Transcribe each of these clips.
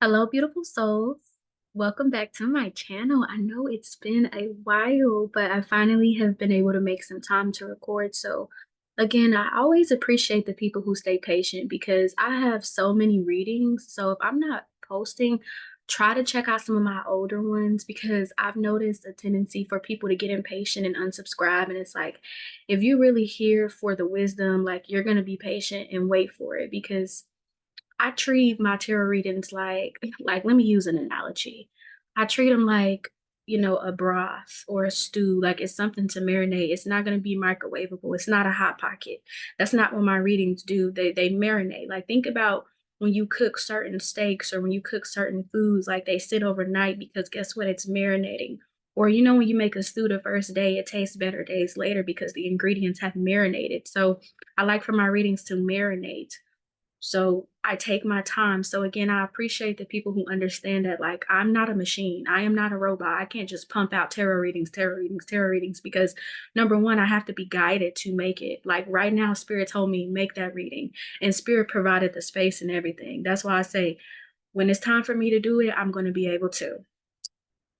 Hello, beautiful souls. Welcome back to my channel. I know it's been a while, but I finally have been able to make some time to record. So, again, I always appreciate the people who stay patient because I have so many readings. So, if I'm not posting, try to check out some of my older ones because I've noticed a tendency for people to get impatient and unsubscribe. And it's like, if you're really here for the wisdom, like you're going to be patient and wait for it because I treat my tarot readings like let me use an analogy. I treat them like, a broth or a stew, like it's something to marinate. It's not going to be microwavable. It's not a hot pocket. That's not what my readings do. They marinate. Like think about when you cook certain steaks or when you cook certain foods, like they sit overnight because guess what? It's marinating. Or when you make a stew the first day, it tastes better days later because the ingredients have marinated. So I like for my readings to marinate. So I take my time. So again, I appreciate the people who understand that like I'm not a machine. I am not a robot. I can't just pump out tarot readings because number one, I have to be guided to make it. Like right now, Spirit told me make that reading and Spirit provided the space and everything. That's why I say when it's time for me to do it, I'm going to be able to.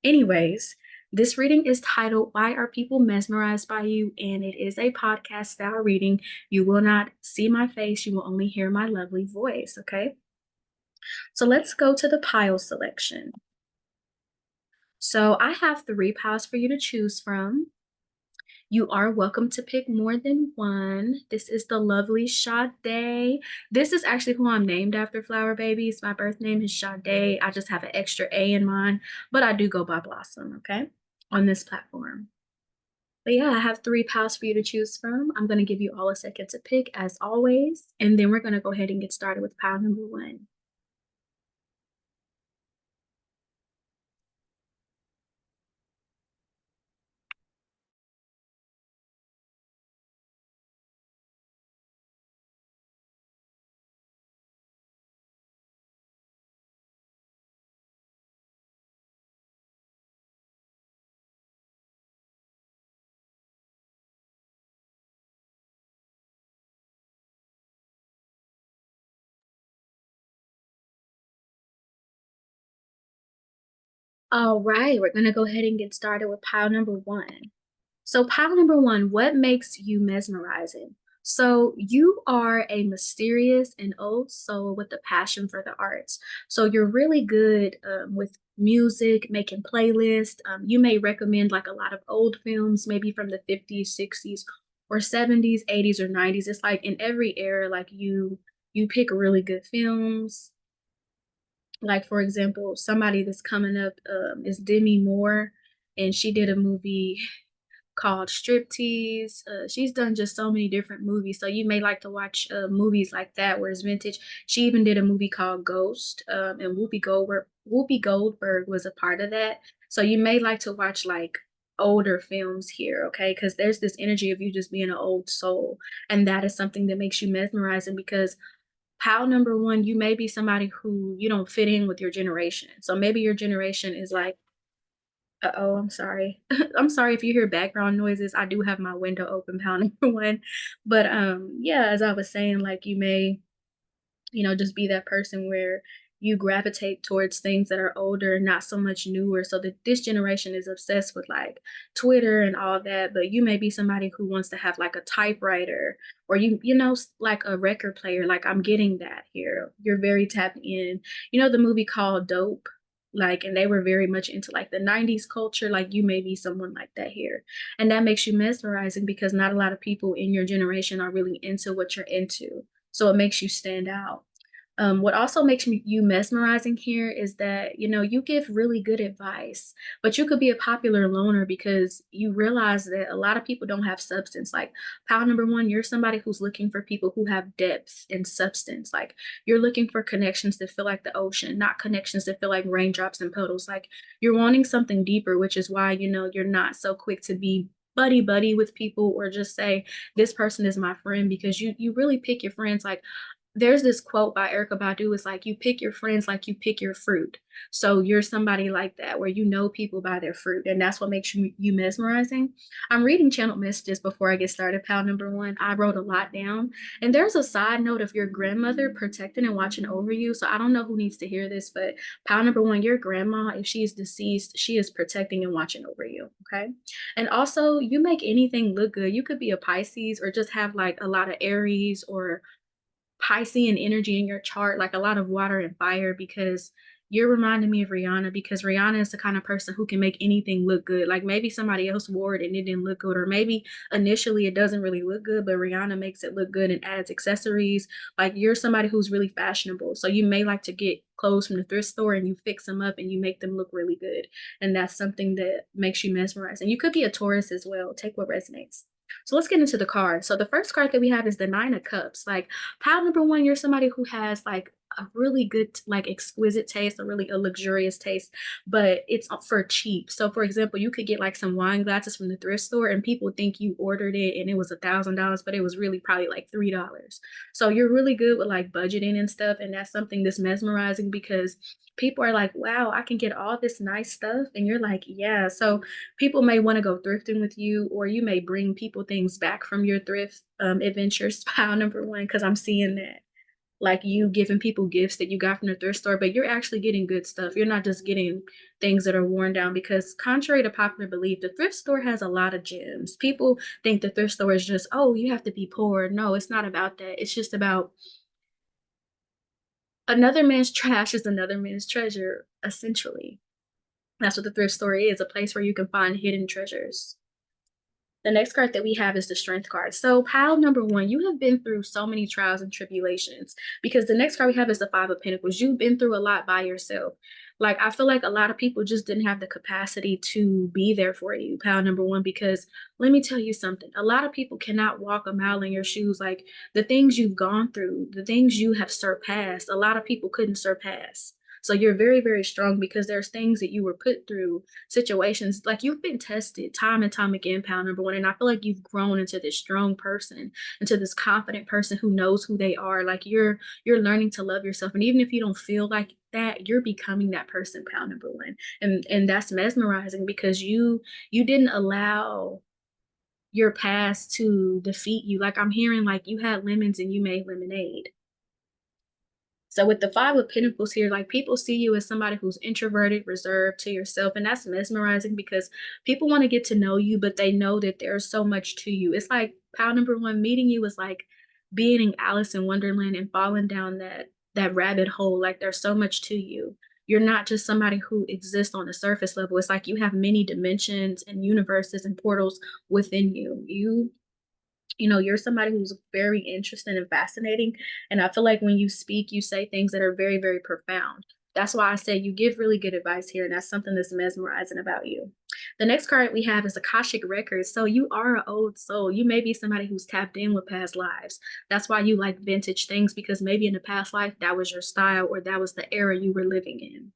Anyways, this reading is titled Why Are People Mesmerized by You? And it is a podcast style reading. You will not see my face, you will only hear my lovely voice, okay? So let's go to the pile selection. So I have 3 piles for you to choose from. You are welcome to pick more than one. This is the lovely Sade. This is actually who I'm named after, Flower Babies. My birth name is Sade. I just have an extra A in mine, but I do go by Blossom, okay, on this platform. But yeah, I have 3 piles for you to choose from. I'm going to give you all a second to pick, as always, and then we're going to go ahead and get started with pile number 1. All right, we're going to go ahead and get started with pile number 1. So, pile number 1, what makes you mesmerizing? So, you are a mysterious and old soul with a passion for the arts. So, you're really good with music, making playlists. You may recommend like a lot of old films, maybe from the 50s, 60s, or 70s, 80s, or 90s. It's like in every era, like you pick really good films. Like for example, somebody that's coming up is Demi Moore, and she did a movie called Striptease. She's done just so many different movies. So you may like to watch movies like that where it's vintage. She even did a movie called Ghost, and Whoopi Goldberg was a part of that. So you may like to watch like older films here, okay? Because there's this energy of you just being an old soul, and that is something that makes you mesmerizing because pile number 1, you may be somebody who you don't fit in with your generation. So maybe your generation is like, uh-oh, I'm sorry. I'm sorry if you hear background noises. I do have my window open, pile number 1. But yeah, as I was saying, like you may, just be that person where you gravitate towards things that are older, not so much newer. So that this generation is obsessed with like Twitter and all that, but you may be somebody who wants to have like a typewriter or like a record player. Like I'm getting that here. You're very tapped in. The movie called Dope, like, and they were very much into like the 90s culture. Like you may be someone like that here. And that makes you mesmerizing because not a lot of people in your generation are really into what you're into. So it makes you stand out. What also makes you mesmerizing here is that, you give really good advice, but you could be a popular loner because you realize that a lot of people don't have substance. Like pile number 1, you're somebody who's looking for people who have depth and substance. Like you're looking for connections that feel like the ocean, not connections that feel like raindrops and puddles. Like you're wanting something deeper, which is why, you're not so quick to be buddy with people or just say this person is my friend because you really pick your friends like there's this quote by Erica Badu. It's like, you pick your friends like you pick your fruit. So you're somebody like that, where you know people by their fruit, and that's what makes you mesmerizing. I'm reading channel messages before I get started. Pal number one, I wrote a lot down, and there's a side note of your grandmother protecting and watching over you. So I don't know who needs to hear this, but pal number one, your grandma, if she is deceased, she is protecting and watching over you. Okay. And also, you make anything look good. You could be a Pisces or just have like a lot of Aries or Piscean energy in your chart, like a lot of water and fire, because you're reminding me of Rihanna, because Rihanna is the kind of person who can make anything look good. Like maybe somebody else wore it and it didn't look good, or maybe initially it doesn't really look good, but Rihanna makes it look good and adds accessories. Like you're somebody who's really fashionable. So you may like to get clothes from the thrift store and you fix them up and you make them look really good. And that's something that makes you mesmerize. And you could be a Taurus as well. Take what resonates. So let's get into the cards. So the first card that we have is the Nine of Cups. Like pile number one, you're somebody who has like a really good, like exquisite taste, a luxurious taste, but it's for cheap. So for example, you could get like some wine glasses from the thrift store and people think you ordered it and it was $1,000, but it was really probably like $3. So you're really good with like budgeting and stuff. And that's something that's mesmerizing, because people are like, wow, I can get all this nice stuff. And you're like, yeah. So people may want to go thrifting with you, or you may bring people things back from your thrift adventures. Pile number one, because I'm seeing that, like you giving people gifts that you got from the thrift store, but you're actually getting good stuff. You're not just getting things that are worn down, because contrary to popular belief, the thrift store has a lot of gems. People think the thrift store is just, oh, you have to be poor. No, it's not about that. It's just about another man's trash is another man's treasure, essentially. That's what the thrift store is, a place where you can find hidden treasures. The next card that we have is the Strength card. So pile number one, you have been through so many trials and tribulations, because the next card we have is the Five of Pentacles. You've been through a lot by yourself. Like I feel like a lot of people just didn't have the capacity to be there for you, pile number one, because let me tell you something. A lot of people cannot walk a mile in your shoes. Like the things you've gone through, the things you have surpassed, a lot of people couldn't surpass. So you're very, very strong, because there's things that you were put through, situations, like you've been tested time and time again, pal number one. And I feel like you've grown into this strong person, into this confident person who knows who they are. Like you're learning to love yourself. And even if you don't feel like that, you're becoming that person, pal number one. And that's mesmerizing, because you didn't allow your past to defeat you. Like I'm hearing like you had lemons and you made lemonade. So with the Five of Pentacles here, like people see you as somebody who's introverted, reserved to yourself, and that's mesmerizing, because people want to get to know you, but they know that there's so much to you. It's like pile number one, meeting you is like being in Alice in Wonderland and falling down that rabbit hole. Like there's so much to you. You're not just somebody who exists on the surface level. It's like you have many dimensions and universes and portals within you. You're somebody who's very interesting and fascinating. And I feel like when you speak, you say things that are very, very profound. That's why I say you give really good advice here. And that's something that's mesmerizing about you. The next card we have is Akashic Records. So you are an old soul. You may be somebody who's tapped in with past lives. That's why you like vintage things, because maybe in the past life, that was your style, or that was the era you were living in.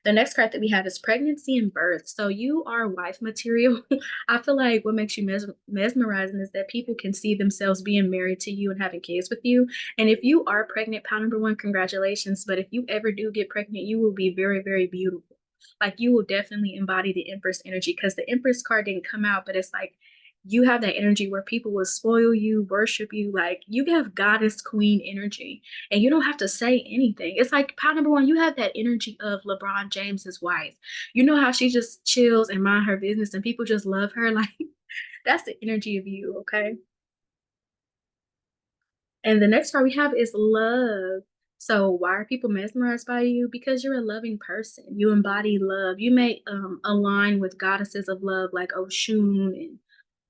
The next card that we have is pregnancy and birth. So you are wife material. I feel like what makes you mesmerizing is that people can see themselves being married to you and having kids with you. And if you are pregnant, pile number one, congratulations. But if you ever do get pregnant, you will be very, very beautiful. Like you will definitely embody the Empress energy, because the Empress card didn't come out, but it's like you have that energy where people will spoil you, worship you. Like you have goddess queen energy, and you don't have to say anything. It's like pile number one, you have that energy of LeBron James's wife. You know how she just chills and mind her business and people just love her? Like that's the energy of you, okay? And the next card we have is love. So why are people mesmerized by you? Because you're a loving person. You embody love. You may align with goddesses of love like Oshun and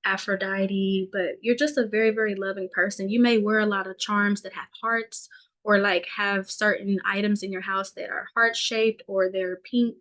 Aphrodite, but you're just a very, very loving person. You may wear a lot of charms that have hearts, or like have certain items in your house that are heart shaped, or they're pink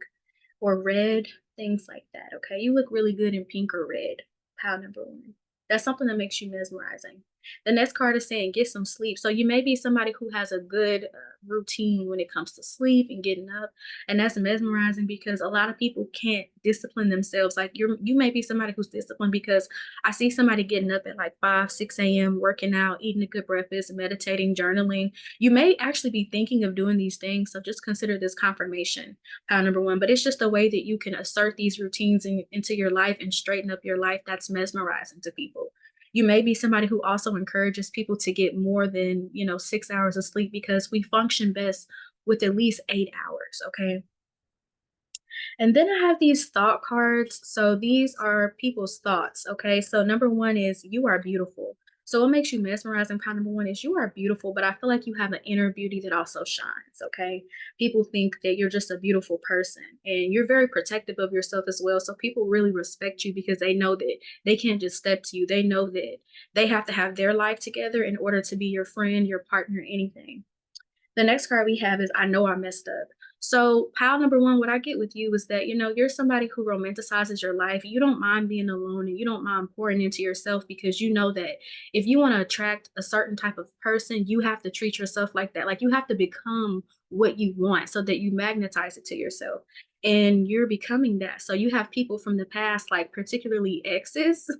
or red, things like that. Okay. You look really good in pink or red. Pile number one. That's something that makes you mesmerizing. The next card is saying get some sleep. So you may be somebody who has a good routine when it comes to sleep and getting up, and that's mesmerizing because a lot of people can't discipline themselves. Like you may be somebody who's disciplined because I see somebody getting up at like 5, 6 a.m., working out, eating a good breakfast, meditating, journaling. You may actually be thinking of doing these things, so just consider this confirmation, pile number one. But it's just a way that you can assert these routines into your life and straighten up your life. That's mesmerizing to people. You may be somebody who also encourages people to get more than 6 hours of sleep because we function best with at least 8 hours. Okay. And then I have these thought cards. So these are people's thoughts. Okay. So number one is you are beautiful. So what makes you mesmerizing? Part number one is you are beautiful, but I feel like you have an inner beauty that also shines. Okay. People think that you're just a beautiful person and you're very protective of yourself as well. So people really respect you because they know that they can't just step to you. They know that they have to have their life together in order to be your friend, your partner, anything. The next card we have is I know I messed up. So, pile number one, what I get with you is that, you're somebody who romanticizes your life. You don't mind being alone and you don't mind pouring into yourself because you know that if you want to attract a certain type of person, you have to treat yourself like that. Like you have to become what you want so that you magnetize it to yourself. And you're becoming that. So, you have people from the past, like particularly exes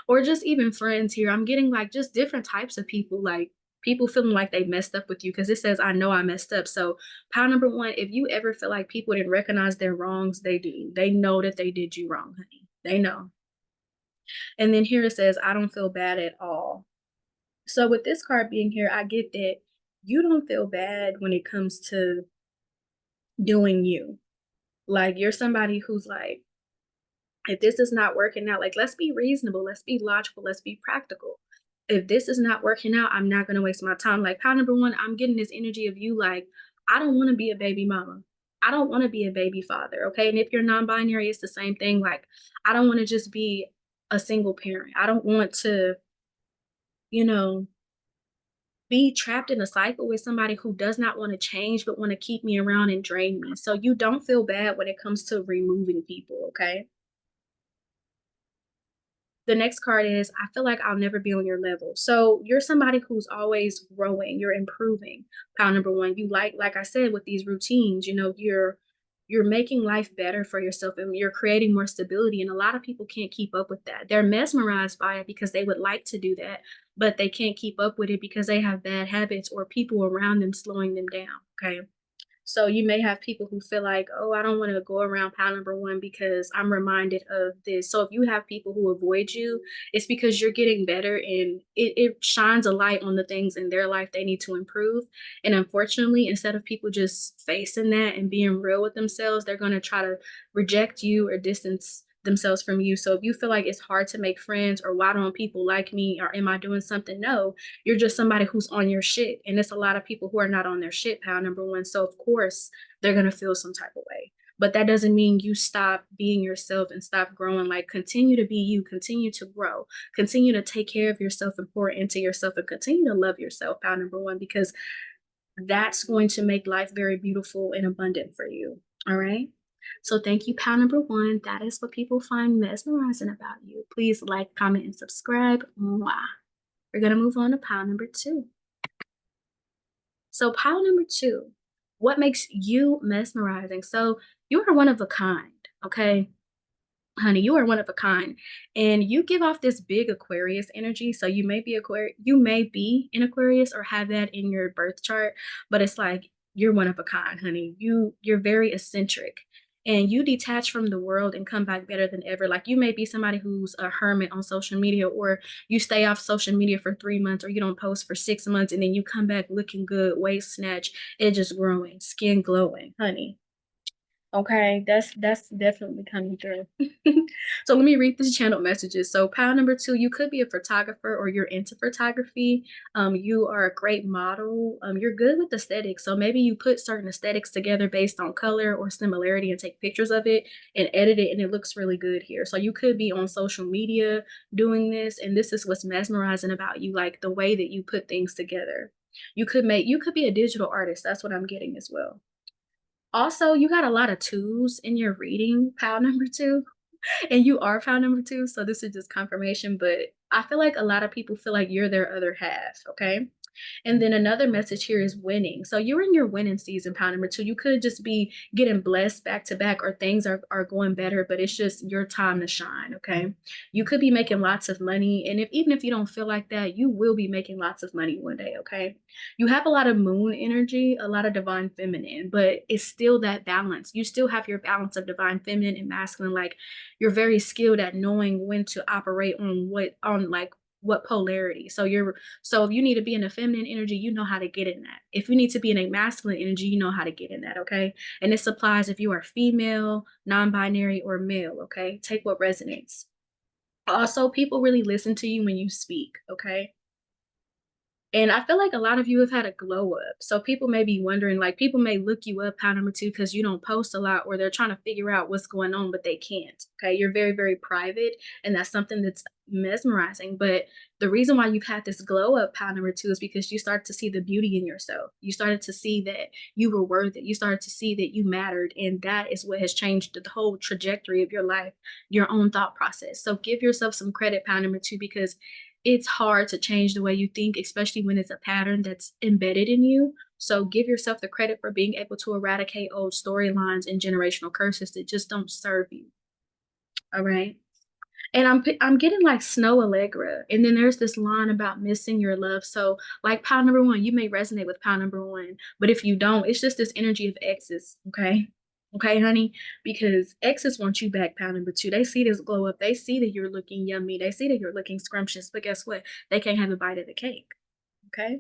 or just even friends here. I'm getting like just different types of people, like people feeling like they messed up with you because it says, I know I messed up. So, pile number one, if you ever feel like people didn't recognize their wrongs, they do. They know that they did you wrong, honey. They know. And then here it says, I don't feel bad at all. So, with this card being here, I get that you don't feel bad when it comes to doing you. Like, you're somebody who's like, if this is not working out, like, let's be reasonable, let's be logical, let's be practical. If this is not working out, I'm not gonna waste my time. Like, pile number one, I'm getting this energy of you like, I don't wanna be a baby mama. I don't wanna be a baby father, okay? And if you're non-binary, it's the same thing. Like, I don't wanna just be a single parent. I don't want to, you know, be trapped in a cycle with somebody who does not want to change but want to keep me around and drain me. So you don't feel bad when it comes to removing people, okay? The next card is I feel like I'll never be on your level. So you're somebody who's always growing, you're improving. Pile number one, you like I said, with these routines, you're making life better for yourself and you're creating more stability. And a lot of people can't keep up with that. They're mesmerized by it because they would like to do that, but they can't keep up with it because they have bad habits or people around them slowing them down. Okay. So you may have people who feel like, oh, I don't want to go around pile number one because I'm reminded of this. So if you have people who avoid you, it's because you're getting better and it shines a light on the things in their life they need to improve. And unfortunately, instead of people just facing that and being real with themselves, they're going to try to reject you or distance themselves from you. So if you feel like it's hard to make friends or why don't people like me or am I doing something? No, you're just somebody who's on your shit. And it's a lot of people who are not on their shit, pal number one. So of course they're gonna feel some type of way. But that doesn't mean you stop being yourself and stop growing. Like continue to be you, continue to grow, continue to take care of yourself and pour into yourself and continue to love yourself, pal number one, because that's going to make life very beautiful and abundant for you. All right. So thank you, pal number one. That is what people find mesmerizing about you. Please like, comment, and subscribe. Mwah. We're going to move on to pile number two. So, pile number two, what makes you mesmerizing? So, you are one of a kind, okay? Honey, you are one of a kind. And you give off this big Aquarius energy. So, you may be an Aquarius or have that in your birth chart, but it's like you're one of a kind, honey. You're very eccentric and you detach from the world and come back better than ever. Like you may be somebody who's a hermit on social media, or you stay off social media for 3 months, or you don't post for 6 months, and then you come back looking good, waist snatch, edges growing, skin glowing, honey. Okay, that's definitely coming through. So let me read these channel messages. So pile number two, you could be a photographer or you're into photography. You are a great model. You're good with aesthetics. So maybe you put certain aesthetics together based on color or similarity and take pictures of it and edit it, and it looks really good here. So you could be on social media doing this, and this is what's mesmerizing about you, like the way that you put things together. You could be a digital artist. That's what I'm getting as well. Also, you got a lot of twos in your reading, pile number two. And you are pound number 2, so this is just confirmation, but I feel like a lot of people feel like you're their other half, okay? And then another message here is winning. So you're in your winning season, pound number 2. You could just be getting blessed back to back or things are going better, but it's just your time to shine, okay? You could be making lots of money, and if even if you don't feel like that, you will be making lots of money one day, okay? You have a lot of moon energy, a lot of divine feminine, but it's still that balance. You still have your balance of divine feminine and masculine. Like you're very skilled at knowing when to operate on what polarity. So if you need to be in a feminine energy, you know how to get in that. If you need to be in a masculine energy, you know how to get in that, okay? And this applies if you are female, non-binary, or male, okay? Take what resonates. Also, people really listen to you when you speak, okay? And I feel like a lot of you have had a glow up. So people may be wondering, like people may look you up, pound number 2, because you don't post a lot or they're trying to figure out what's going on, but they can't. Okay. You're very, very private. And that's something that's mesmerizing. But the reason why you've had this glow up, pound number 2, is because you started to see the beauty in yourself. You started to see that you were worth it. You started to see that you mattered. And that is what has changed the whole trajectory of your life, your own thought process. So give yourself some credit, pound number 2, because it's hard to change the way you think, especially when it's a pattern that's embedded in you. So give yourself the credit for being able to eradicate old storylines and generational curses that just don't serve you. All right. And I'm getting like Snow Allegra, and then there's this line about missing your love. So like pound number 1, you may resonate with pound number 1, but if you don't, it's just this energy of exes. Okay. Okay, honey, because exes want you back, pound number 2. They see this glow up. They see that you're looking yummy. They see that you're looking scrumptious. But guess what? They can't have a bite of the cake. Okay.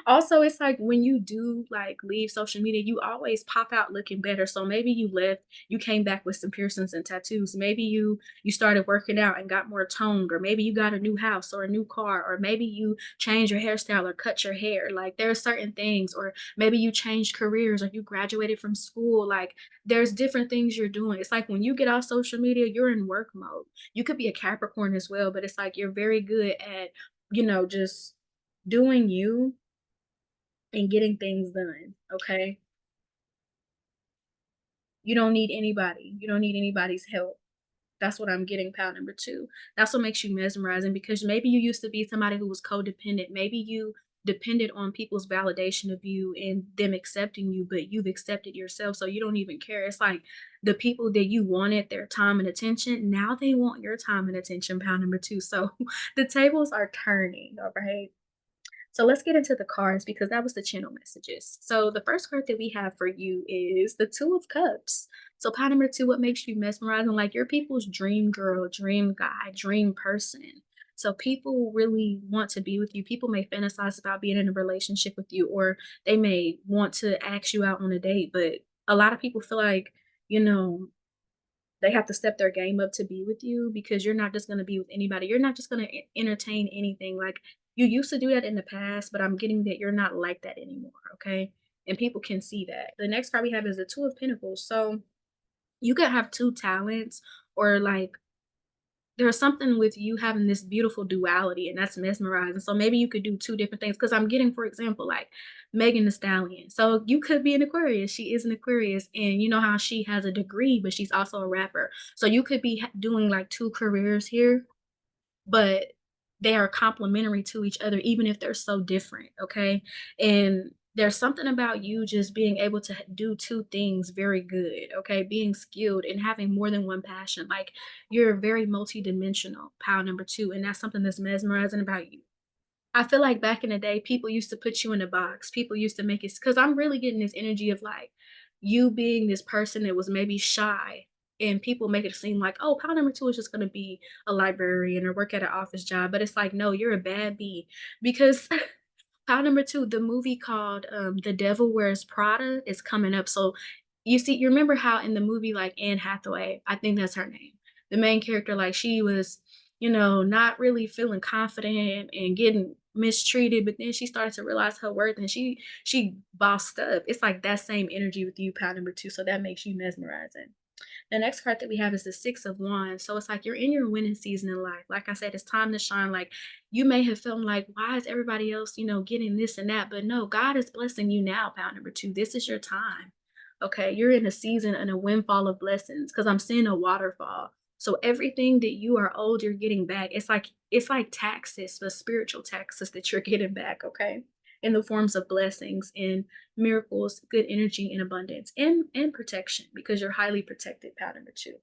Also, it's like when you do like leave social media, you always pop out looking better. So maybe you left, you came back with some piercings and tattoos. Maybe you started working out and got more toned, or maybe you got a new house or a new car, or maybe you changed your hairstyle or cut your hair. Like there are certain things, or maybe you changed careers or you graduated from school. Like there's different things you're doing. It's like when you get off social media, you're in work mode. You could be a Capricorn as well, but it's like you're very good at, just doing you and getting things done, okay? You don't need anybody. You don't need anybody's help. That's what I'm getting, pound number 2. That's what makes you mesmerizing because maybe you used to be somebody who was codependent. Maybe you depended on people's validation of you and them accepting you, but you've accepted yourself, so you don't even care. It's like the people that you wanted their time and attention, now they want your time and attention, pound number 2. So the tables are turning, all right? So let's get into the cards because that was the channel messages. So the first card that we have for you is the Two of Cups. So pie number 2, what makes you mesmerizing? Like your people's dream girl, dream guy, dream person. So people really want to be with you. People may fantasize about being in a relationship with you, or they may want to ask you out on a date. But a lot of people feel like, you know, they have to step their game up to be with you because you're not just gonna be with anybody. You're not just gonna entertain anything. Like you used to do that in the past, but I'm getting that you're not like that anymore. Okay. And people can see that. The next card we have is the Two of Pentacles. So you could have two talents, or like there's something with you having this beautiful duality, and that's mesmerizing. So maybe you could do two different things. Because I'm getting, for example, like Megan the Stallion. So you could be an Aquarius. She is an Aquarius, and you know how she has a degree, but she's also a rapper. So you could be doing like two careers here, but they are complementary to each other, even if they're so different. Okay. And there's something about you just being able to do two things very good. Okay. Being skilled and having more than one passion. Like you're very multidimensional, pile number 2. And that's something that's mesmerizing about you. I feel like back in the day, people used to put you in a box. People used to make it because I'm really getting this energy of like you being this person that was maybe shy, and people make it seem like, oh, pile number 2 is just going to be a librarian or work at an office job. But it's like, no, you're a bad bee because pile number 2, the movie called The Devil Wears Prada is coming up. So you remember how in the movie, like Anne Hathaway, I think that's her name, the main character, like she was, not really feeling confident and getting mistreated, but then she started to realize her worth and she bossed up. It's like that same energy with you, pile number 2. So that makes you mesmerizing. The next card that we have is the Six of Wands. So it's like you're in your winning season in life. Like I said, it's time to shine. Like you may have felt like, why is everybody else, getting this and that? But no, God is blessing you now, pile number 2. This is your time. Okay, you're in a season and a windfall of blessings because I'm seeing a waterfall. So everything that you are owed, you're getting back. It's like taxes, the spiritual taxes that you're getting back, okay? In the forms of blessings and miracles, good energy and abundance and protection because you're highly protected, pattern number two.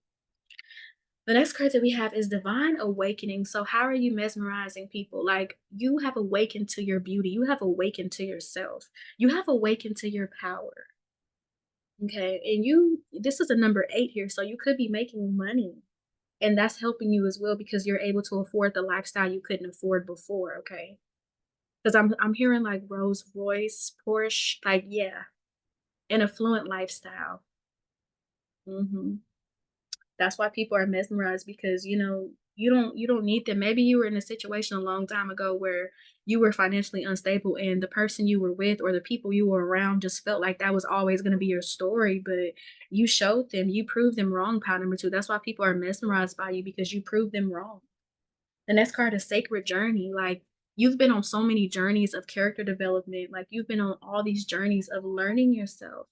The next card that we have is divine awakening. So how are you mesmerizing people? Like you have awakened to your beauty. You have awakened to yourself. You have awakened to your power. Okay. And this is a number 8 here. So you could be making money and that's helping you as well because you're able to afford the lifestyle you couldn't afford before. Okay. Because I'm hearing like Rolls Royce, Porsche, like, yeah, an affluent lifestyle. Hmm. That's why people are mesmerized because, you don't need them. Maybe you were in a situation a long time ago where you were financially unstable and the person you were with or the people you were around just felt like that was always going to be your story, but you showed them, you proved them wrong, pile number 2. That's why people are mesmerized by you because you proved them wrong. The next card is sacred journey. Like you've been on so many journeys of character development. Like you've been on all these journeys of learning yourself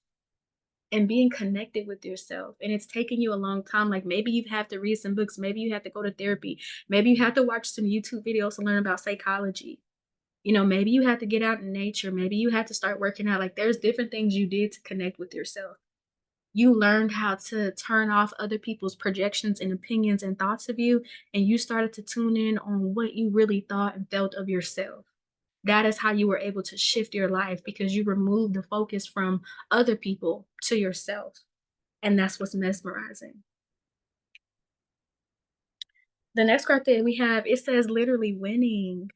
and being connected with yourself. And it's taken you a long time. Like maybe you've had to read some books, maybe you have to go to therapy, maybe you have to watch some YouTube videos to learn about psychology. Maybe you had to get out in nature, maybe you had to start working out. Like there's different things you did to connect with yourself. You learned how to turn off other people's projections and opinions and thoughts of you, and you started to tune in on what you really thought and felt of yourself. That is how you were able to shift your life because you removed the focus from other people to yourself. And that's what's mesmerizing. The next card that we have, it says literally winning.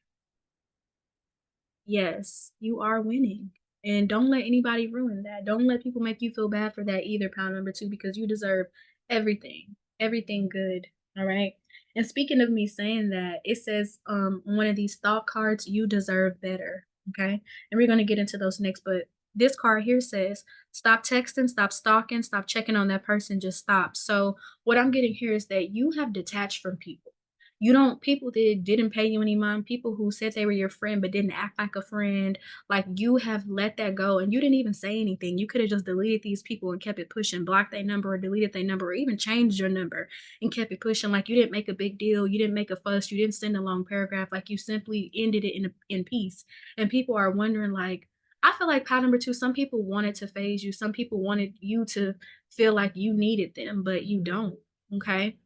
Yes, you are winning. And don't let anybody ruin that. Don't let people make you feel bad for that either, pound number 2, because you deserve everything, everything good. All right. And speaking of me saying that, it says on one of these thought cards, you deserve better. Okay. And we're going to get into those next. But this card here says, stop texting, stop stalking, stop checking on that person, just stop. So, what I'm getting here is that you have detached from people. You don't people that didn't pay you any mind, people who said they were your friend but didn't act like a friend, like you have let that go and you didn't even say anything. You could have just deleted these people and kept it pushing, blocked their number or deleted their number or even changed your number and kept it pushing. Like you didn't make a big deal, you didn't make a fuss, you didn't send a long paragraph, like you simply ended it in peace. And people are wondering, like, I feel like pile number 2, some people wanted to phase you, some people wanted you to feel like you needed them, but you don't. Okay.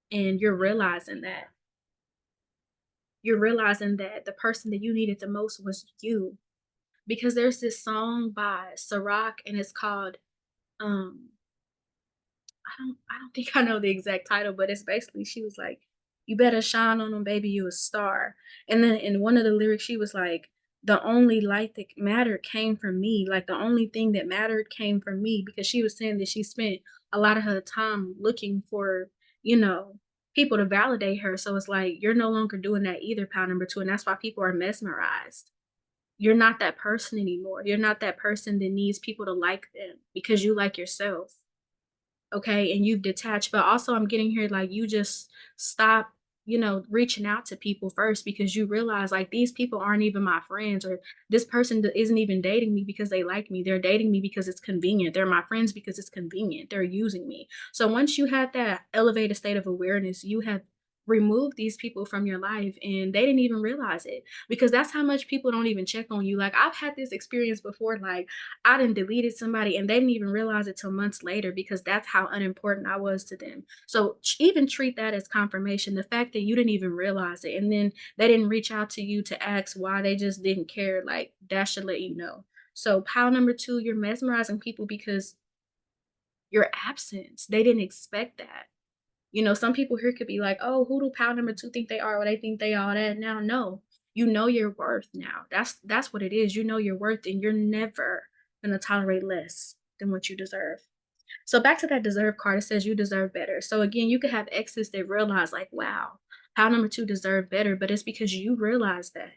And you're realizing that the person that you needed the most was you. Because there's this song by Ciroc and it's called um I don't think I know the exact title, but it's basically she was like, "You better shine on them, baby, you a star." And then in one of the lyrics, she was like, "The only light that mattered came from me. Like the only thing that mattered came from me," because she was saying that she spent a lot of her time looking for, you know, people to validate her. So it's like you're no longer doing that either, pound number 2, and that's why people are mesmerized. You're not that person anymore. You're not that person that needs people to like them because you like yourself. Okay, and you've detached, but also I'm getting here like you just stop, reaching out to people first because you realize like these people aren't even my friends, or this person isn't even dating me because they like me. They're dating me because it's convenient. They're my friends because it's convenient. They're using me. So once you had that elevated state of awareness, you have removed these people from your life and they didn't even realize it, because that's how much people don't even check on you. Like I've had this experience before, like I done deleted somebody and they didn't even realize it till months later because that's how unimportant I was to them. So even treat that as confirmation. The fact that you didn't even realize it and then they didn't reach out to you to ask why, they just didn't care, like that should let you know. So pile number 2, you're mesmerizing people because your absence. They didn't expect that. Some people here could be like, "Oh, who do pile number 2 think they are? Or they think they all that." Now, no, you know your worth now. That's what it is. You know your worth, and you're never gonna tolerate less than what you deserve. So back to that deserve card, it says you deserve better. So again, you could have exes that realize, like, wow, pile number 2 deserve better, but it's because you realize that.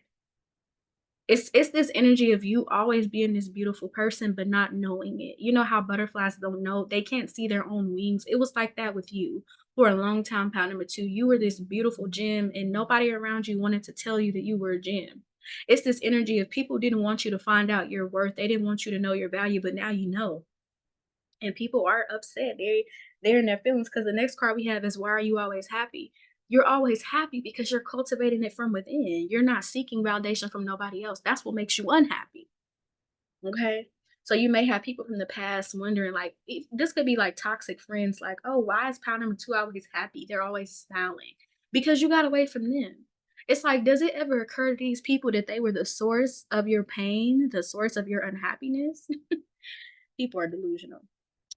It's this energy of you always being this beautiful person, but not knowing it. You know how butterflies don't know, they can't see their own wings. It was like that with you for a long time, pound number 2. You were this beautiful gem, and nobody around you wanted to tell you that you were a gem. It's this energy of people didn't want you to find out your worth. They didn't want you to know your value, but now you know. and people are upset. They're in their feelings because the next card we have is why are you always happy? You're always happy because you're cultivating it from within. You're not seeking validation from nobody else. That's what makes you unhappy. Okay. So you may have people from the past wondering, like, this could be like toxic friends, like, oh, why is pound number two always happy? They're always smiling because you got away from them. It's like, does it ever occur to these people that they were the source of your pain, the source of your unhappiness? People are delusional.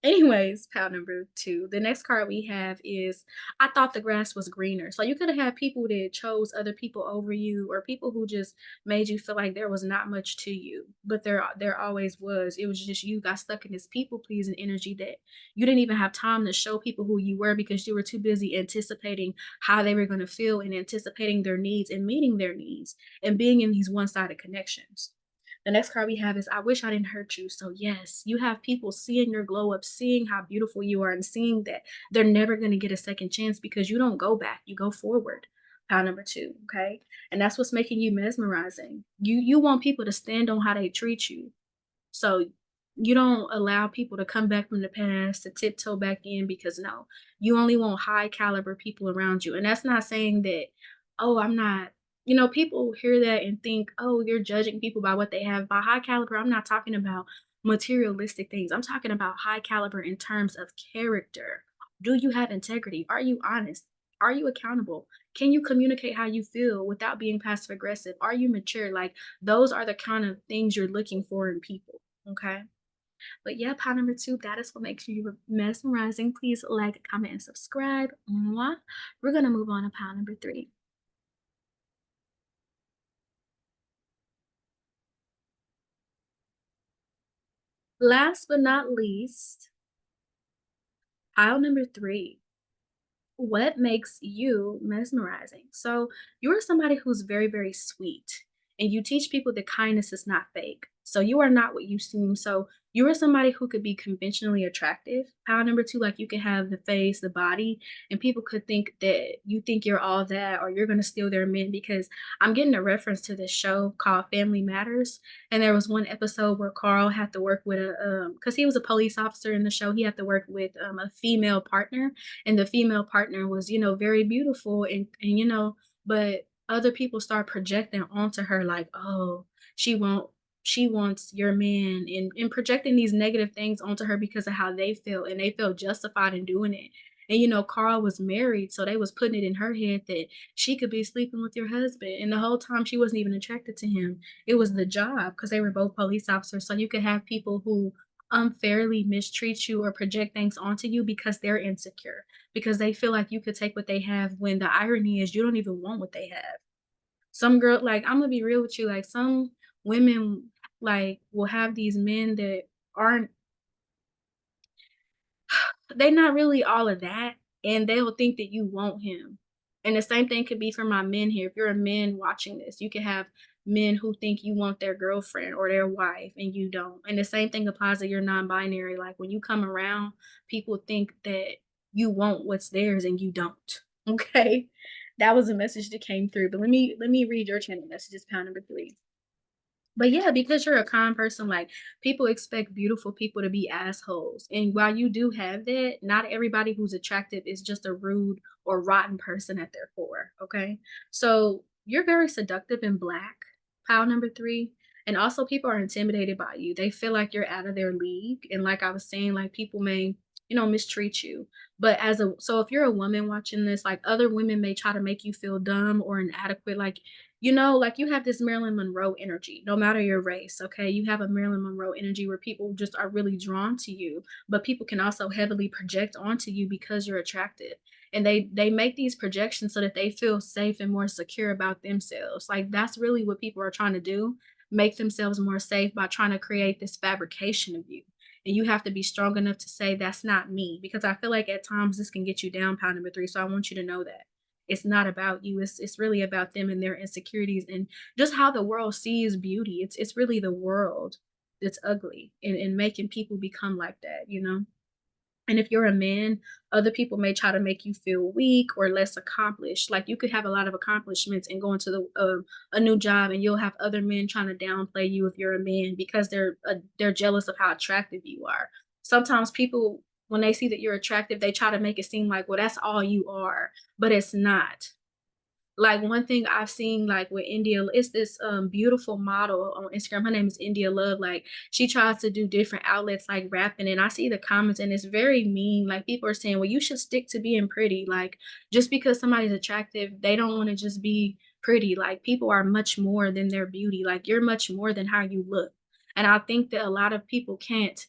Anyways, pile number 2. The next card we have is I thought the grass was greener. So you could have had people that chose other people over you or people who just made you feel like there was not much to you. But there always was. It was just you got stuck in this people pleasing energy that you didn't even have time to show people who you were because you were too busy anticipating how they were going to feel and anticipating their needs and meeting their needs and being in these one-sided connections. The next card we have is I wish I didn't hurt you. So yes, you have people seeing your glow up, seeing how beautiful you are, and seeing that they're never going to get a second chance because you don't go back, you go forward. Pile number 2, okay? And that's what's making you mesmerizing. You want people to stand on how they treat you. So you don't allow people to come back from the past to tiptoe back in because no, you only want high caliber people around you. And that's not saying that, oh, I'm not, people hear that and think, oh, you're judging people by what they have. By high caliber, I'm not talking about materialistic things. I'm talking about high caliber in terms of character. Do you have integrity? Are you honest? Are you accountable? Can you communicate how you feel without being passive aggressive? Are you mature? Like those are the kind of things you're looking for in people. Okay. But yeah, pile number 2, that is what makes you mesmerizing. Please like, comment, and subscribe. Mwah. We're going to move on to pile number 3. Last but not least, pile number 3. What makes you mesmerizing? So, you're somebody who's very, very sweet, and you teach people that kindness is not fake. So, you are not what you seem. So, you are somebody who could be conventionally attractive. Power number 2, like you can have the face, the body, and people could think that you think you're all that or you're going to steal their men because I'm getting a reference to this show called Family Matters. And there was one episode where Carl had to work with because he was a police officer in the show, he had to work with a female partner, and the female partner was, very beautiful and but other people start projecting onto her like, oh, she won't she wants your man and projecting these negative things onto her because of how they feel and they feel justified in doing it. And Carl was married, so they was putting it in her head that she could be sleeping with your husband. And the whole time she wasn't even attracted to him. It was the job because they were both police officers. So you could have people who unfairly mistreat you or project things onto you because they're insecure because they feel like you could take what they have when the irony is you don't even want what they have. Some girl like, I'm gonna be real with you, like, some women, like, will have these men that aren't they not really all of that, and they'll think that you want him. And the same thing could be for my men here. If you're a man watching this, you can have men who think you want their girlfriend or their wife and you don't. And the same thing applies to your non-binary. Like when you come around, people think that you want what's theirs and you don't. Okay? That was a message that came through. But let me read your channel messages, pound number 3. But yeah, because you're a kind person, like people expect beautiful people to be assholes. And while you do have that, not everybody who's attractive is just a rude or rotten person at their core. Okay. So you're very seductive and black, pile number 3. And also people are intimidated by you. They feel like you're out of their league. And like I was saying, like people may, mistreat you. But so if you're a woman watching this, like other women may try to make you feel dumb or inadequate. Like like you have this Marilyn Monroe energy, no matter your race, okay? You have a Marilyn Monroe energy where people just are really drawn to you, but people can also heavily project onto you because you're attractive. And they make these projections so that they feel safe and more secure about themselves. Like that's really what people are trying to do, make themselves more safe by trying to create this fabrication of you. And you have to be strong enough to say that's not me because I feel like at times this can get you down, pound number 3. So I want you to know that. It's not about you. It's really about them and their insecurities and just how the world sees beauty. It's really the world that's ugly and making people become like that. And if you're a man, other people may try to make you feel weak or less accomplished. Like you could have a lot of accomplishments and go into a new job, and you'll have other men trying to downplay you if you're a man because they're jealous of how attractive you are. Sometimes people, when they see that you're attractive, they try to make it seem like, well, that's all you are, but it's not. Like, one thing I've seen, like, with India, it's this, beautiful model on Instagram. Her name is India Love. Like, she tries to do different outlets, like rapping, and I see the comments, and it's very mean. Like, people are saying, "Well, you should stick to being pretty." Like, just because somebody's attractive, they don't wanna just be pretty. Like, people are much more than their beauty. Like, you're much more than how you look. And I think that a lot of people can't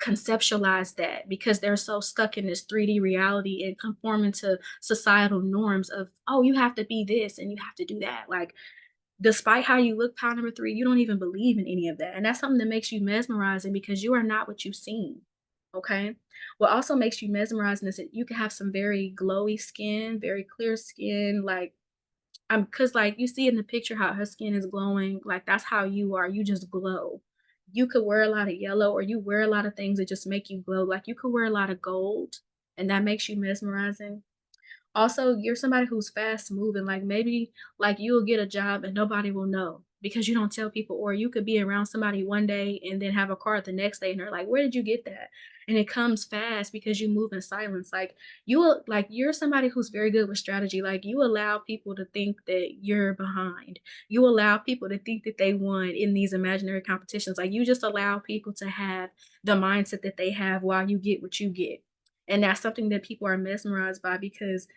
conceptualize that because they're so stuck in this 3D reality and conforming to societal norms of, oh, you have to be this and you have to do that. Like, despite how you look, pound number three, you don't even believe in any of that. And that's something that makes you mesmerizing because you are not what you've seen. Okay. What also makes you mesmerizing is that you can have some very glowy skin, very clear skin, like, cause like, you see in the picture how her skin is glowing, like, that's how you are, you just glow. You could wear a lot of yellow or you wear a lot of things that just make you glow, like, you could wear a lot of gold, and that makes you mesmerizing. Also, you're somebody who's fast moving, like, maybe, like, you'll get a job and nobody will know because you don't tell people, or you could be around somebody one day and then have a car the next day, and they're like, "Where did you get that?" And it comes fast because you move in silence, like, you're somebody who's very good with strategy, like, you allow people to think that you're behind. You allow people to think that they won in these imaginary competitions, like, you just allow people to have the mindset that they have while you get what you get. And that's something that people are mesmerized by because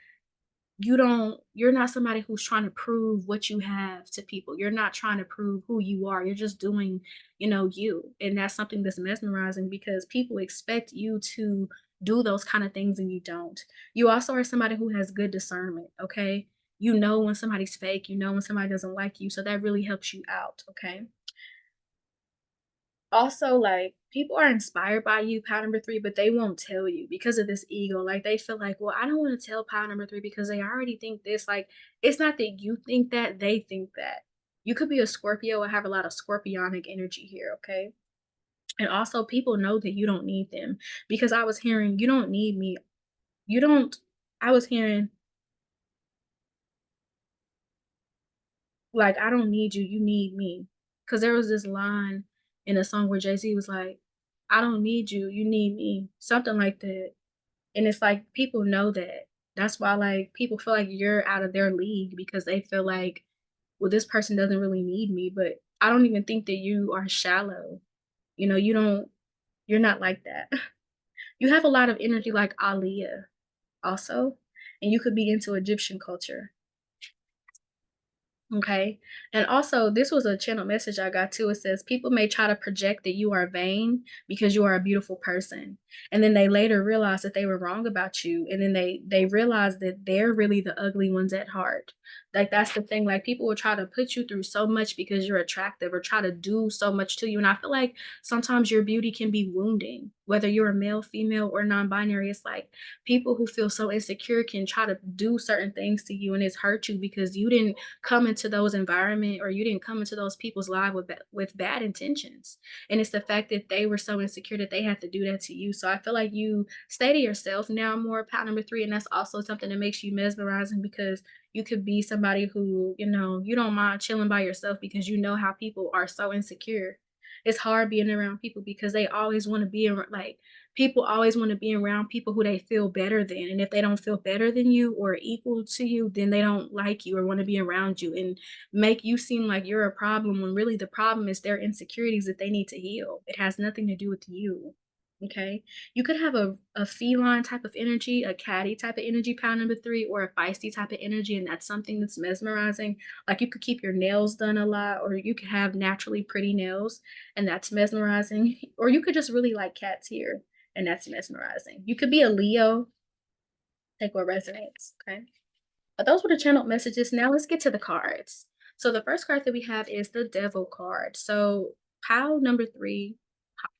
you're not somebody who's trying to prove what you have to people. You're not trying to prove who you are. You're just doing, you. And that's something that's mesmerizing because people expect you to do those kind of things and you don't. You also are somebody who has good discernment, okay? You know when somebody's fake, you know when somebody doesn't like you, so that really helps you out, okay? Also, like, people are inspired by you, pile number 3, but they won't tell you because of this ego. Like, they feel like, "Well, I don't wanna tell pile number 3 because they already think this." Like, it's not that you think that, they think that. You could be a Scorpio or have a lot of scorpionic energy here, okay? And also, people know that you don't need them because I was hearing, "You don't need me." You don't I was hearing, like, "I don't need you, you need me." Because there was this line in a song where Jay-Z was like, "I don't need you, you need me." Something like that. And it's like people know that. That's why, like, people feel like you're out of their league because they feel like, well, this person doesn't really need me. But I don't even think that you are shallow. You're not like that. You have a lot of energy like Aaliyah also, and you could be into Egyptian culture. Okay. And also, this was a channel message I got too. It says people may try to project that you are vain because you are a beautiful person. And then they later realize that they were wrong about you. And then they realize that they're really the ugly ones at heart. Like, that's the thing. Like, people will try to put you through so much because you're attractive or try to do so much to you. And I feel like sometimes your beauty can be wounding, whether you're a male, female, or non-binary. It's like people who feel so insecure can try to do certain things to you and it's hurt you because you didn't come into those environment or you didn't come into those people's lives with bad intentions. And it's the fact that they were so insecure that they had to do that to you. So I feel like you stay to yourself now more, part number 3, and that's also something that makes you mesmerizing because you could be somebody who, you don't mind chilling by yourself because you know how people are so insecure. It's hard being around people because they always want to be around, like, people always want to be around people who they feel better than. And if they don't feel better than you or equal to you, then they don't like you or want to be around you and make you seem like you're a problem when really the problem is their insecurities that they need to heal. It has nothing to do with you. Okay. You could have a feline type of energy, a catty type of energy, pound number 3, or a feisty type of energy, and that's something that's mesmerizing. Like, you could keep your nails done a lot, or you could have naturally pretty nails, and that's mesmerizing. Or you could just really like cats here, and that's mesmerizing. You could be a Leo, take what resonates. Okay. But those were the channel messages. Now let's get to the cards. So the first card that we have is the Devil card. So pile number 3,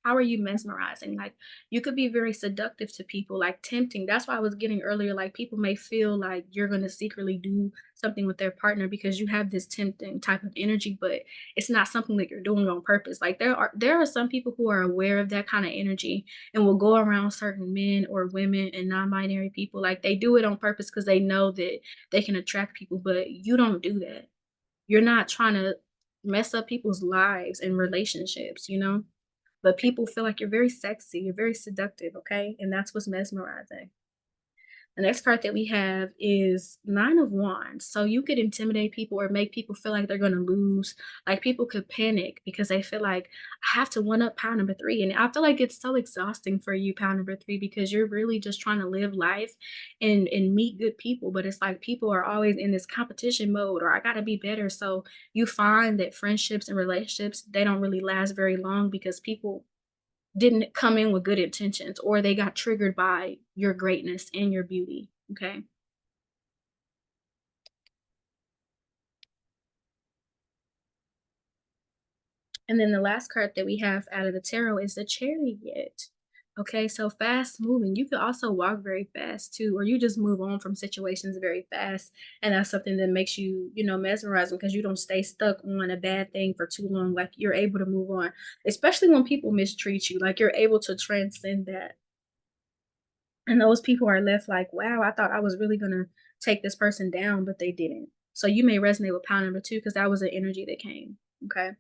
how are you mesmerizing? Like, you could be very seductive to people, like tempting. That's why I was getting earlier. Like, people may feel like you're going to secretly do something with their partner because you have this tempting type of energy, but it's not something that you're doing on purpose. Like, there are some people who are aware of that kind of energy and will go around certain men or women and non-binary people. Like, they do it on purpose because they know that they can attract people, but you don't do that. You're not trying to mess up people's lives and relationships, you know? but people feel like you're very sexy, you're very seductive, okay? And that's what's mesmerizing. The next card that we have is Nine of Wands. So you could intimidate people or make people feel like they're going to lose. Like people could panic because they feel like I have to one up pound number three. And I feel like it's so exhausting for you, pound number three, because you're really just trying to live life and meet good people. But it's like people are always in this competition mode or I got to be better. So you find that friendships and relationships, they don't really last very long because people didn't come in with good intentions or they got triggered by your greatness and your beauty, okay? And then the last card that we have out of the tarot is the Chariot. Okay, so fast moving. You could also walk very fast too, or you just move on from situations very fast. And that's something that makes you, mesmerizing because you don't stay stuck on a bad thing for too long. Like you're able to move on, especially when people mistreat you. Like you're able to transcend that. And those people are left like, wow, I thought I was really gonna take this person down, but they didn't. So you may resonate with pound number two because that was the energy that came. Okay.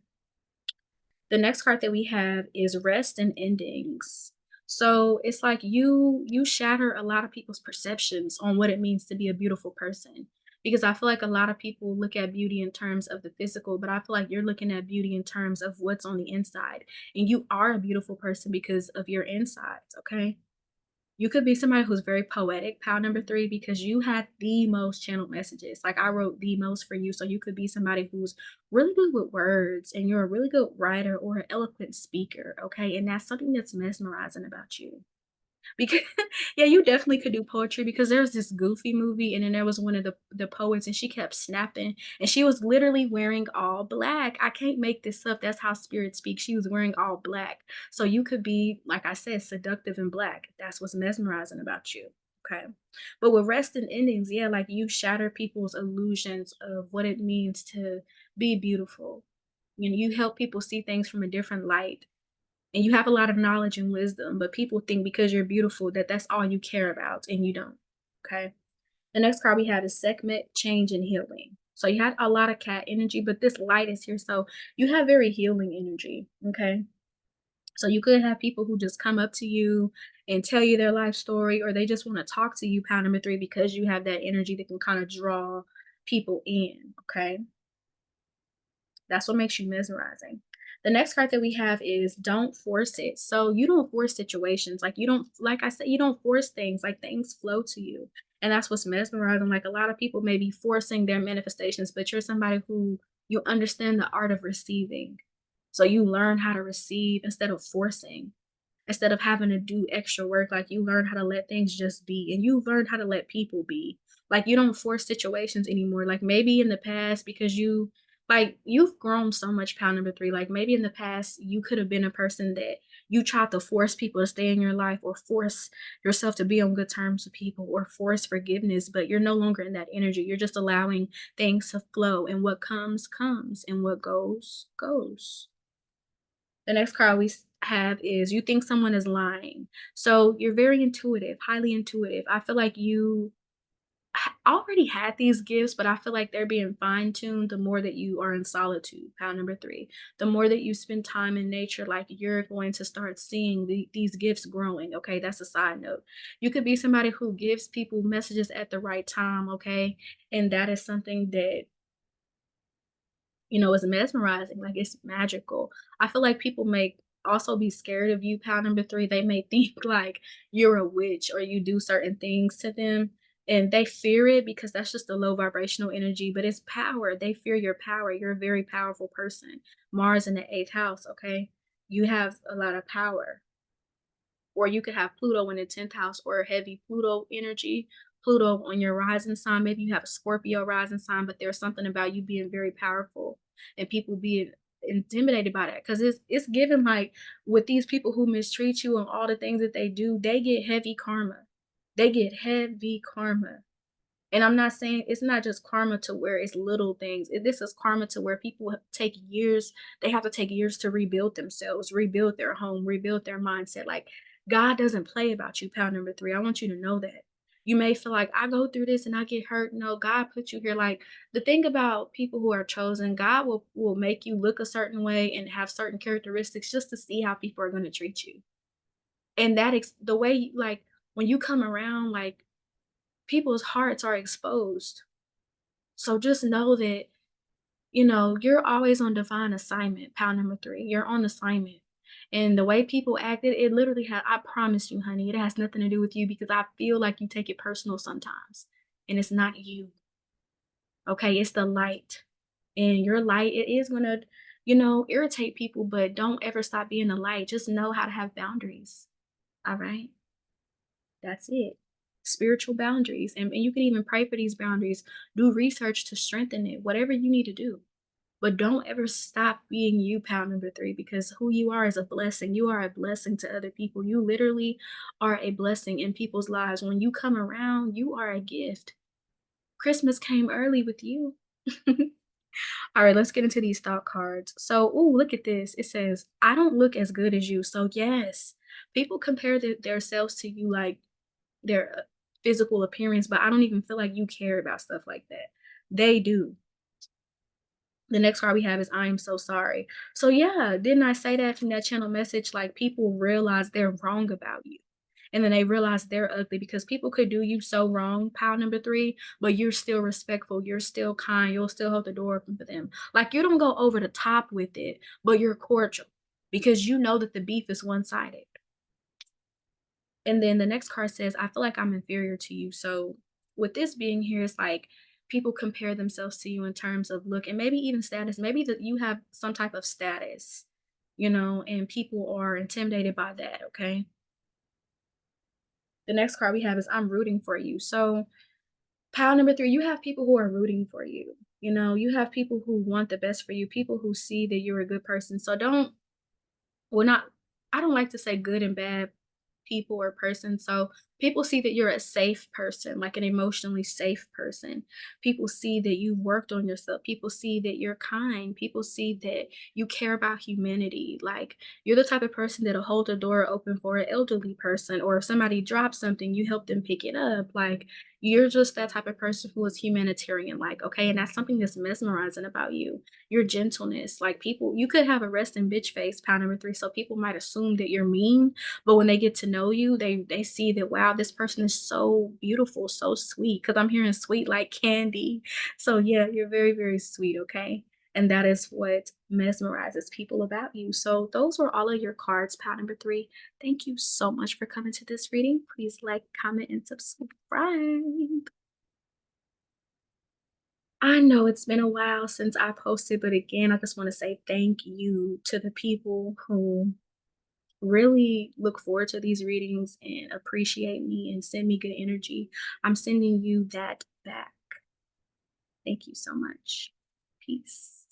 The next card that we have is rest and endings. So it's like you shatter a lot of people's perceptions on what it means to be a beautiful person. Because I feel like a lot of people look at beauty in terms of the physical, but I feel like you're looking at beauty in terms of what's on the inside. And you are a beautiful person because of your insides, okay? You could be somebody who's very poetic, pile number 3, because you had the most channeled messages. Like, I wrote the most for you, so you could be somebody who's really good with words, and you're a really good writer or an eloquent speaker, okay? And that's something that's mesmerizing about you. Because yeah, you definitely could do poetry because there's this Goofy movie, and then there was one of the poets, and she kept snapping, and she was literally wearing all black. I can't make this up. That's how spirit speaks. She was wearing all black. So you could be, like I said, seductive and black. That's what's mesmerizing about you. Okay. But with rest and endings, yeah, like you shatter people's illusions of what it means to be beautiful. You help people see things from a different light and you have a lot of knowledge and wisdom, but people think because you're beautiful that that's all you care about, and you don't. Okay. The next card we have is segment, change, and healing. So you had a lot of cat energy, but this light is here. So you have very healing energy. Okay. So you could have people who just come up to you and tell you their life story, or they just want to talk to you, pound number 3, because you have that energy that can kind of draw people in. Okay. That's what makes you mesmerizing. The next card that we have is don't force it. So you don't force situations. Like you don't, like I said, you don't force things. Like things flow to you. And that's what's mesmerizing. Like a lot of people may be forcing their manifestations, but you're somebody who you understand the art of receiving. So you learn how to receive instead of forcing, instead of having to do extra work. Like you learn how to let things just be, and you learn how to let people be. Like you don't force situations anymore. Like maybe in the past, because you've grown so much, pound number 3. Like maybe in the past you could have been a person that you tried to force people to stay in your life, or force yourself to be on good terms with people, or force forgiveness, but you're no longer in that energy. You're just allowing things to flow, and what comes comes, and what goes goes. The next card have is you think someone is lying. So you're very intuitive, highly intuitive. I feel like you already had these gifts, but I feel like they're being fine tuned the more that you are in solitude. Pound number 3. The more that you spend time in nature, like you're going to start seeing these gifts growing. Okay. That's a side note. You could be somebody who gives people messages at the right time. Okay. And that is something that is mesmerizing, like, it's magical. I feel like people may also be scared of you, pal number 3. They may think, like, you're a witch or you do certain things to them, and they fear it because that's just a low vibrational energy, but it's power. They fear your power. You're a very powerful person. Mars in the 8th house, okay? You have a lot of power. Or you could have Pluto in the 10th house or heavy Pluto energy, Pluto on your rising sign. Maybe you have a Scorpio rising sign, but there's something about you being very powerful and people being intimidated by that, because it's given like with these people who mistreat you and all the things that they do, they get heavy karma. They get heavy karma. And I'm not saying it's not just karma to where it's little things. This is karma to where people take years. They have to take years to rebuild themselves, rebuild their home, rebuild their mindset. Like God doesn't play about you, pound number 3. I want you to know that. You may feel like, "I go through this and I get hurt." No, God put you here. Like, the thing about people who are chosen, God will make you look a certain way and have certain characteristics just to see how people are gonna treat you. And the way like, when you come around, like, people's hearts are exposed. So just know that, you're always on divine assignment, pound number 3. You're on assignment. And the way people acted, it literally had I promise you, honey, it has nothing to do with you because I feel like you take it personal sometimes. And it's not you. Okay? It's the light. And your light, it is gonna, irritate people, but don't ever stop being a light. Just know how to have boundaries. All right? That's it. Spiritual boundaries. And you can even pray for these boundaries. Do research to strengthen it, whatever you need to do. But don't ever stop being you, pound number 3, because who you are is a blessing. You are a blessing to other people. You literally are a blessing in people's lives. When you come around, you are a gift. Christmas came early with you. All right, let's get into these thought cards. So, ooh, look at this. It says, I don't look as good as you. So, yes, people compare their selves to you, like their physical appearance, but I don't even feel like you care about stuff like that. They do. The next card we have is I am so sorry. So yeah, didn't I say that from that channel message? Like people realize they're wrong about you. And then they realize they're ugly because people could do you so wrong, pile number 3, but you're still respectful, you're still kind, you'll still hold the door open for them. Like you don't go over the top with it, but you're cordial because you know that the beef is one-sided. And then the next card says, I feel like I'm inferior to you. So with this being here, it's like people compare themselves to you in terms of look and maybe even status. Maybe that you have some type of status, and people are intimidated by that. Okay. The next card we have is I'm rooting for you. So pile number 3, you have people who are rooting for you. You have people who want the best for you, people who see that you're a good person. So not I don't like to say good and bad people or person. So people see that you're a safe person, like an emotionally safe person. People see that you worked on yourself. People see that you're kind. People see that you care about humanity. Like you're the type of person that'll hold the door open for an elderly person, or if somebody drops something, you help them pick it up. Like you're just that type of person who is humanitarian, like, okay, and that's something that's mesmerizing about you. Your gentleness. Like people, you could have a resting bitch face, pound number 3. So people might assume that you're mean, but when they get to know you, they see that, wow, this person is so beautiful, so sweet. Because I'm hearing sweet like candy. So yeah, you're very, very sweet, okay? And that is what mesmerizes people about you. So those were all of your cards, pile number 3. Thank you so much for coming to this reading. Please like, comment, and subscribe. I know it's been a while since I posted, but again, I just want to say thank you to the people who really look forward to these readings and appreciate me and send me good energy. I'm sending you that back. Thank you so much. Peace.